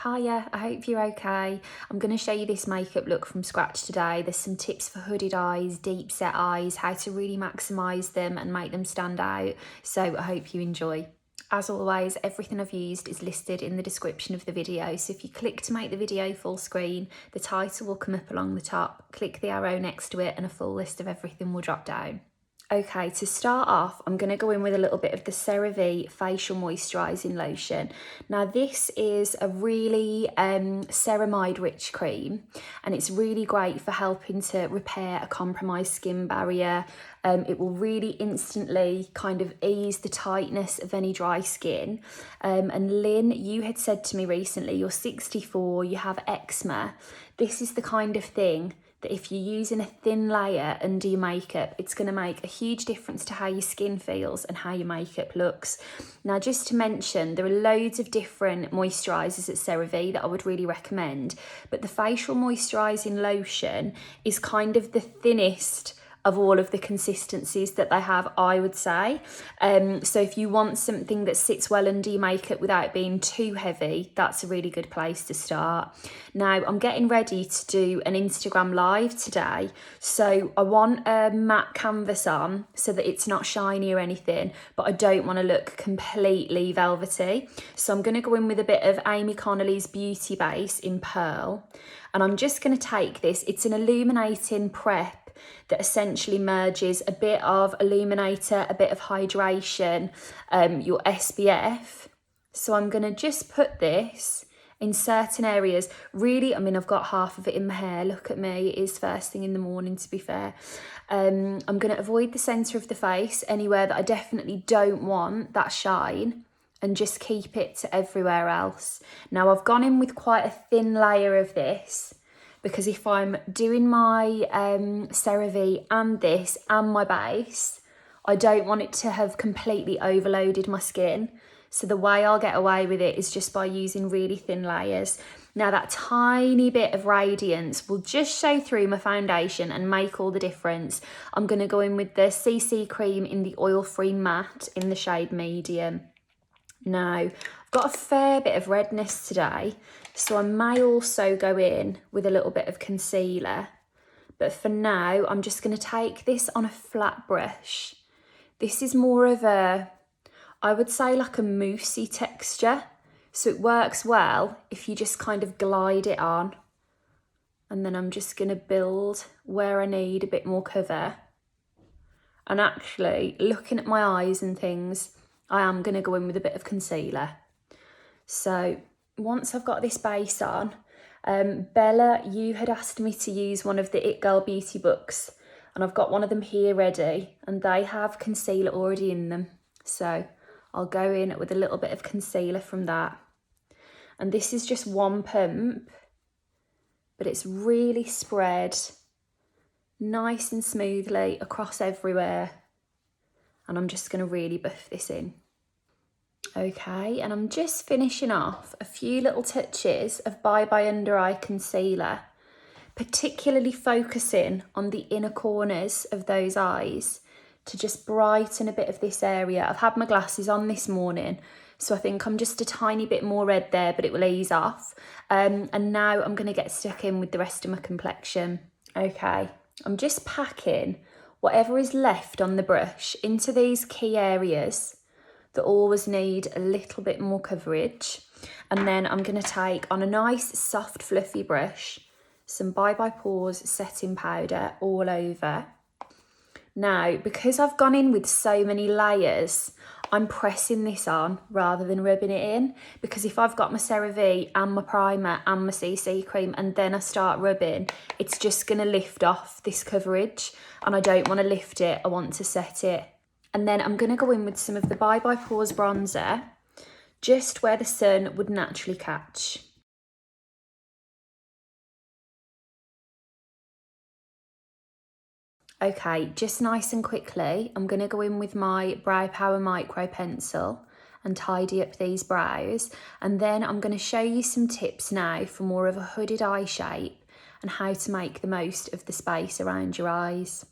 Hiya, I hope you're okay. I'm going to show you this makeup look from scratch today. There's some tips for hooded eyes, deep set eyes, how to really maximise them and make them stand out. So I hope you enjoy. As always, everything I've used is listed in the description of the video. So if you click to make the video full screen, the title will come up along the top. Click the arrow next to it and a full list of everything will drop down. Okay, to start off, I'm going to go in with a little bit of the CeraVe Facial Moisturising Lotion. Now, this is a really ceramide-rich cream, and it's really great for helping to repair a compromised skin barrier. It will really instantly kind of ease the tightness of any dry skin. And Lynn, you had said to me recently, you're 64, you have eczema. This is the kind of thing that if you're using a thin layer under your makeup, it's going to make a huge difference to how your skin feels and how your makeup looks. Now, just to mention, there are loads of different moisturisers at CeraVe that I would really recommend, but the facial moisturising lotion is kind of the thinnest of all of the consistencies that they have, I would say. So if you want something that sits well under your makeup without being too heavy, that's a really good place to start. Now, I'm getting ready to do an Instagram live today, so I want a matte canvas on so that it's not shiny or anything, but I don't want to look completely velvety. So I'm going to go in with a bit of Amy Connolly's Beauty Base in Pearl, and I'm just going to take this. It's an illuminating prep that essentially merges a bit of illuminator, a bit of hydration, your SPF. So I'm going to just put this in certain areas. Really, I mean, I've got half of it in my hair. Look at me, it is first thing in the morning, to be fair. I'm going to avoid the centre of the face, anywhere that I definitely don't want that shine, and just keep it to everywhere else. Now, I've gone in with quite a thin layer of this, because if I'm doing my CeraVe and this and my base, I don't want it to have completely overloaded my skin. So the way I'll get away with it is just by using really thin layers. Now, that tiny bit of radiance will just show through my foundation and make all the difference. I'm going to go in with the CC cream in the oil-free matte in the shade medium. Now, I've got a fair bit of redness today, so I may also go in with a little bit of concealer. But for now, I'm just going to take this on a flat brush. This is more of a, I would say, like a moussey texture. So it works well if you just kind of glide it on. And then I'm just going to build where I need a bit more cover. And actually, looking at my eyes and things, I am going to go in with a bit of concealer. So once I've got this base on, Bella, you had asked me to use one of the It Girl Beauty books, and I've got one of them here ready, and they have concealer already in them. So I'll go in with a little bit of concealer from that. And this is just one pump, but it's really spread nice and smoothly across everywhere. And I'm just going to really buff this in. Okay, and I'm just finishing off a few little touches of Bye Bye Under Eye Concealer, particularly focusing on the inner corners of those eyes to just brighten a bit of this area. I've had my glasses on this morning, so I think I'm just a tiny bit more red there, but it will ease off. And now I'm going to get stuck in with the rest of my complexion. Okay, I'm just packing whatever is left on the brush into these key areas that always need a little bit more coverage. And then I'm going to take on a nice soft fluffy brush some Bye Bye Pores setting powder all over. Now, because I've gone in with so many layers, I'm pressing this on rather than rubbing it in, because if I've got my CeraVe and my primer and my CC cream and then I start rubbing, it's just going to lift off this coverage, and I don't want to lift it, I want to set it. And then I'm going to go in with some of the Bye Bye Pores bronzer, just where the sun would naturally catch. Okay, just nice and quickly, I'm going to go in with my Brow Power Micro Pencil and tidy up these brows. And then I'm going to show you some tips now for more of a hooded eye shape and how to make the most of the space around your eyes.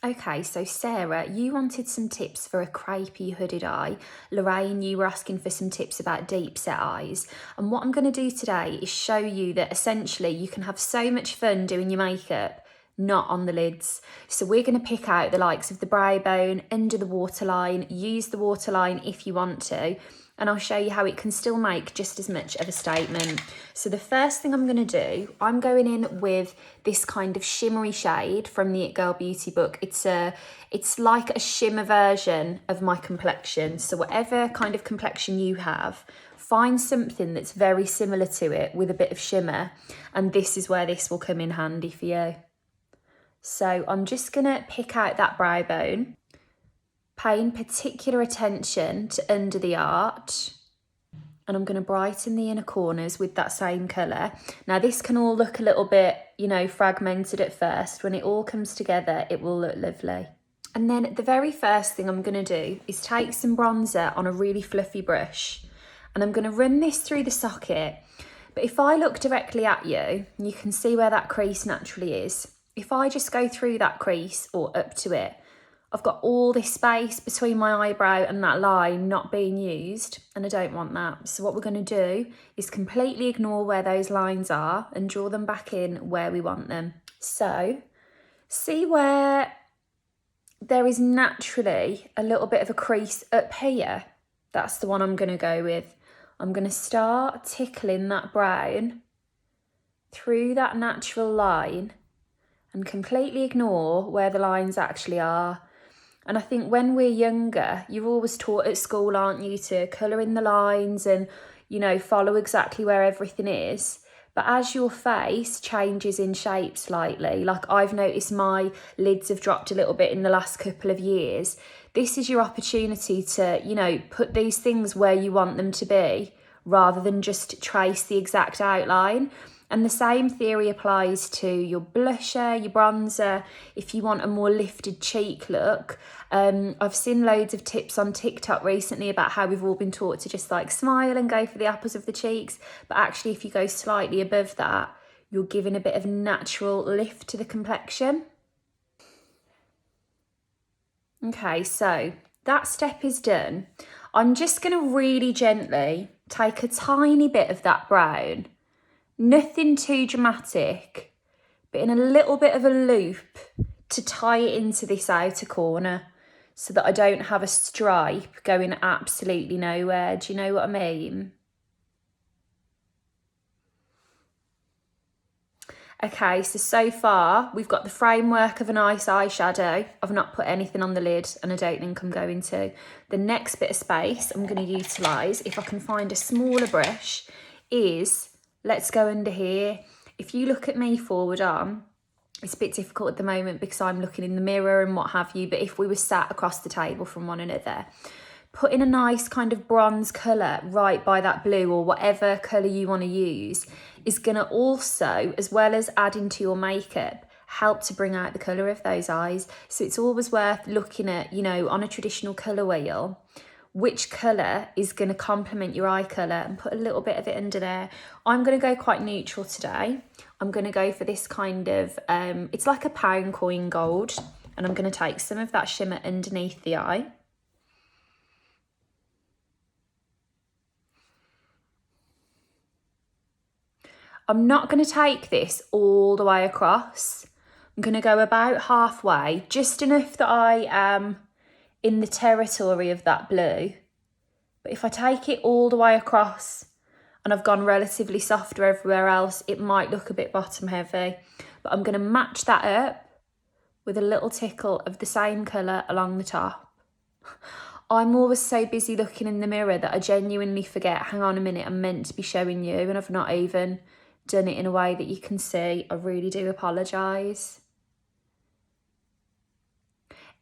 Okay, so Sarah, you wanted some tips for a crepey hooded eye. Lorraine, you were asking for some tips about deep set eyes. And what I'm going to do today is show you that essentially you can have so much fun doing your makeup, not on the lids. So we're going to pick out the likes of the brow bone, under the waterline, use the waterline if you want to, and I'll show you how it can still make just as much of a statement. So the first thing I'm going to do, I'm going in with this kind of shimmery shade from the It Girl Beauty book. It's like a shimmer version of my complexion. So whatever kind of complexion you have, find something that's very similar to it with a bit of shimmer, and this is where this will come in handy for you. So I'm just going to pick out that brow bone, paying particular attention to under the arch, and I'm going to brighten the inner corners with that same colour. Now this can all look a little bit, you know, fragmented at first. When it all comes together, it will look lovely. And then the very first thing I'm going to do is take some bronzer on a really fluffy brush, and I'm going to run this through the socket. But if I look directly at you, you can see where that crease naturally is. If I just go through that crease or up to it, I've got all this space between my eyebrow and that line not being used, and I don't want that. So what we're going to do is completely ignore where those lines are and draw them back in where we want them. So see where there is naturally a little bit of a crease up here? That's the one I'm going to go with. I'm going to start tickling that brown through that natural line and completely ignore where the lines actually are. And I think when we're younger, you're always taught at school, aren't you, to colour in the lines and, you know, follow exactly where everything is. But as your face changes in shape slightly, like I've noticed my lids have dropped a little bit in the last couple of years, this is your opportunity to, you know, put these things where you want them to be rather than just trace the exact outline. And the same theory applies to your blusher, your bronzer, if you want a more lifted cheek look. I've seen loads of tips on TikTok recently about how we've all been taught to just like smile and go for the apples of the cheeks. But actually, if you go slightly above that, you're giving a bit of natural lift to the complexion. Okay, so that step is done. I'm just going to really gently take a tiny bit of that brown. Nothing too dramatic, but in a little bit of a loop to tie it into this outer corner so that I don't have a stripe going absolutely nowhere. Do you know what I mean? Okay, so far we've got the framework of a nice eyeshadow. I've not put anything on the lid and I don't think I'm going to. The next bit of space I'm going to utilise, if I can find a smaller brush, is let's go under here. If you look at me forward on, it's a bit difficult at the moment because I'm looking in the mirror and what have you, but if we were sat across the table from one another, put in a nice kind of bronze colour right by that blue or whatever colour you want to use is going to also, as well as adding to your makeup, help to bring out the colour of those eyes. So it's always worth looking at, you know, on a traditional colour wheel, which colour is going to complement your eye colour, and put a little bit of it under there. I'm going to go quite neutral today. I'm going to go for this kind of, it's like a pound coin gold, and I'm going to take some of that shimmer underneath the eye. I'm not going to take this all the way across. I'm going to go about halfway, just enough that I am in the territory of that blue. But if I take it all the way across and I've gone relatively softer everywhere else, it might look a bit bottom heavy. But I'm going to match that up with a little tickle of the same colour along the top. I'm always so busy looking in the mirror that I genuinely forget, hang on a minute, I'm meant to be showing you, and I've not even done it in a way that you can see. I really do apologise.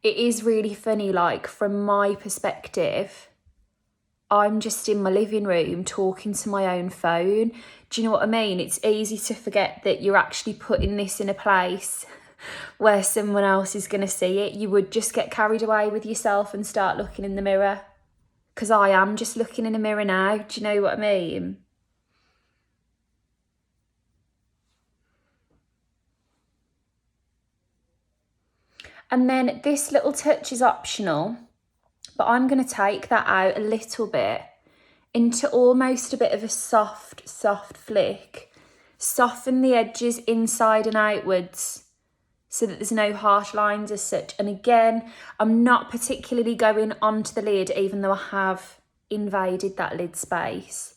It is really funny, like from my perspective, I'm just in my living room talking to my own phone. Do you know what I mean? It's easy to forget that you're actually putting this in a place where someone else is going to see it. You would just get carried away with yourself and start looking in the mirror. Because I am just looking in a mirror now. Do you know what I mean? And then this little touch is optional, but I'm going to take that out a little bit into almost a bit of a soft flick. Soften the edges inside and outwards so that there's no harsh lines as such. And again, I'm not particularly going onto the lid, even though I have invaded that lid space.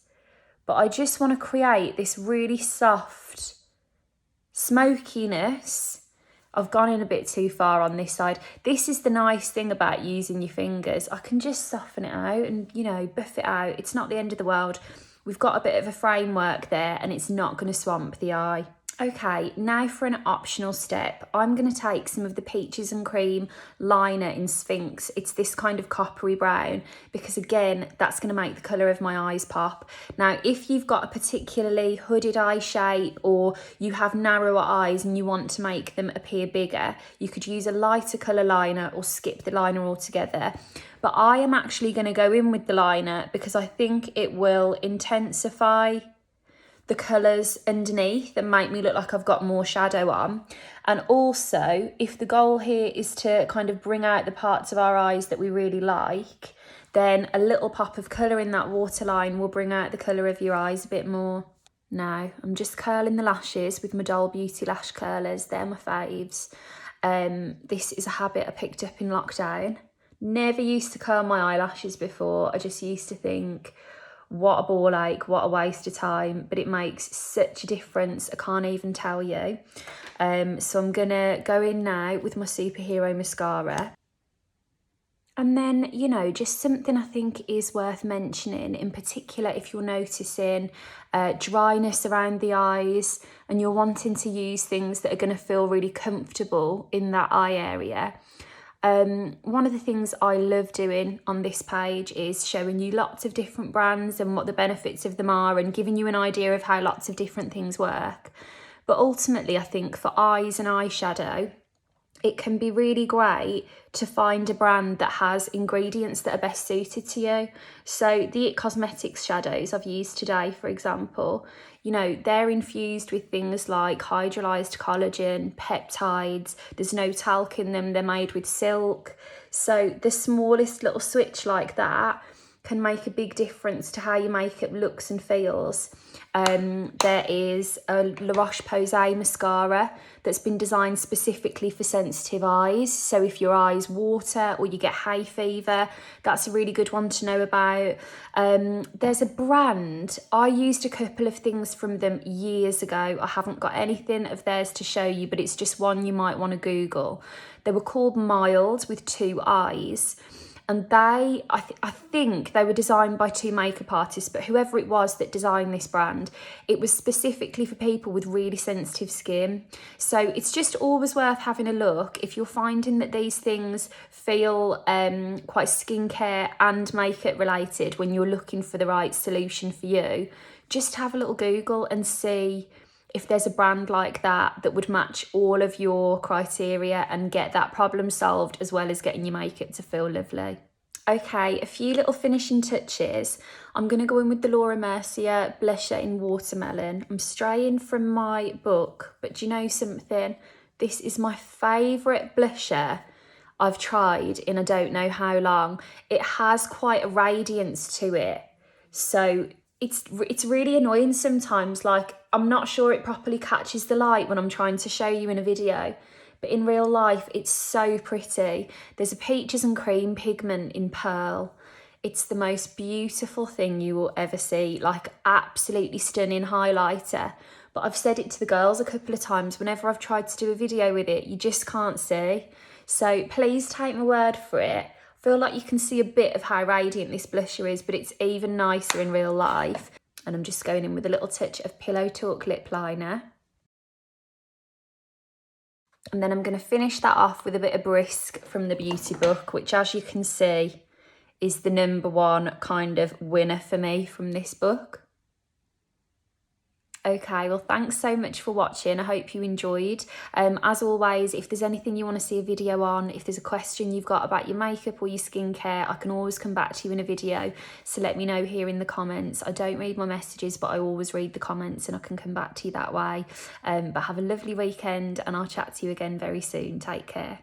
But I just want to create this really soft smokiness. I've gone in a bit too far on this side. This is the nice thing about using your fingers. I can just soften it out and, you know, buff it out. It's not the end of the world. We've got a bit of a framework there and it's not going to swamp the eye. Okay, now for an optional step. I'm going to take some of the Peaches and Cream liner in Sphinx. It's this kind of coppery brown because, again, that's going to make the colour of my eyes pop. Now, if you've got a particularly hooded eye shape or you have narrower eyes and you want to make them appear bigger, you could use a lighter colour liner or skip the liner altogether. But I am actually going to go in with the liner because I think it will intensify the colours underneath and make me look like I've got more shadow on. And also, if the goal here is to kind of bring out the parts of our eyes that we really like, then a little pop of colour in that waterline will bring out the colour of your eyes a bit more. Now, I'm just curling the lashes with my Doll Beauty lash curlers. They're my faves. This is a habit I picked up in lockdown. Never used to curl my eyelashes before. I just used to think, what a ball ache, what a waste of time, but it makes such a difference, I can't even tell you. So I'm gonna go in now with my Superhero mascara. And then, you know, just something I think is worth mentioning, in particular if you're noticing dryness around the eyes and you're wanting to use things that are gonna feel really comfortable in that eye area. One of the things I love doing on this page is showing you lots of different brands and what the benefits of them are and giving you an idea of how lots of different things work. But ultimately, I think for eyes and eyeshadow, it can be really great to find a brand that has ingredients that are best suited to you. So the IT Cosmetics shadows I've used today, for example, you know, they're infused with things like hydrolyzed collagen, peptides, there's no talc in them, they're made with silk. So the smallest little switch like that can make a big difference to how your makeup looks and feels. There is a La Roche-Posay mascara that's been designed specifically for sensitive eyes. So if your eyes water or you get hay fever, that's a really good one to know about. There's a brand, I used a couple of things from them years ago. I haven't got anything of theirs to show you, but it's just one you might want to Google. They were called Mild with 2 eyes. And I think they were designed by 2 makeup artists, but whoever it was that designed this brand, it was specifically for people with really sensitive skin. So it's just always worth having a look. If you're finding that these things feel quite skincare and makeup related when you're looking for the right solution for you, just have a little Google and see if there's a brand like that that would match all of your criteria and get that problem solved, as well as getting your makeup to feel lovely. Okay, a few little finishing touches. I'm going to go in with the Laura Mercier blusher in Watermelon. I'm straying from my book, but do you know something? This is my favourite blusher I've tried in I don't know how long. It has quite a radiance to it, so it's really annoying sometimes. Like, I'm not sure it properly catches the light when I'm trying to show you in a video, but in real life it's so pretty. There's a Peaches and Cream pigment in Pearl. It's the most beautiful thing you will ever see, like absolutely stunning highlighter. But I've said it to the girls a couple of times whenever I've tried to do a video with it, you just can't see. So please take my word for it. I feel like you can see a bit of how radiant this blusher is, but it's even nicer in real life. And I'm just going in with a little touch of Pillow Talk lip liner. And then I'm going to finish that off with a bit of Brisk from the Beauty Book, which, as you can see, is the #1 kind of winner for me from this book. Okay, well, thanks so much for watching. I hope you enjoyed. As always, if there's anything you want to see a video on, if there's a question you've got about your makeup or your skincare, I can always come back to you in a video. So let me know here in the comments. I don't read my messages, but I always read the comments and I can come back to you that way. But have a lovely weekend and I'll chat to you again very soon. Take care.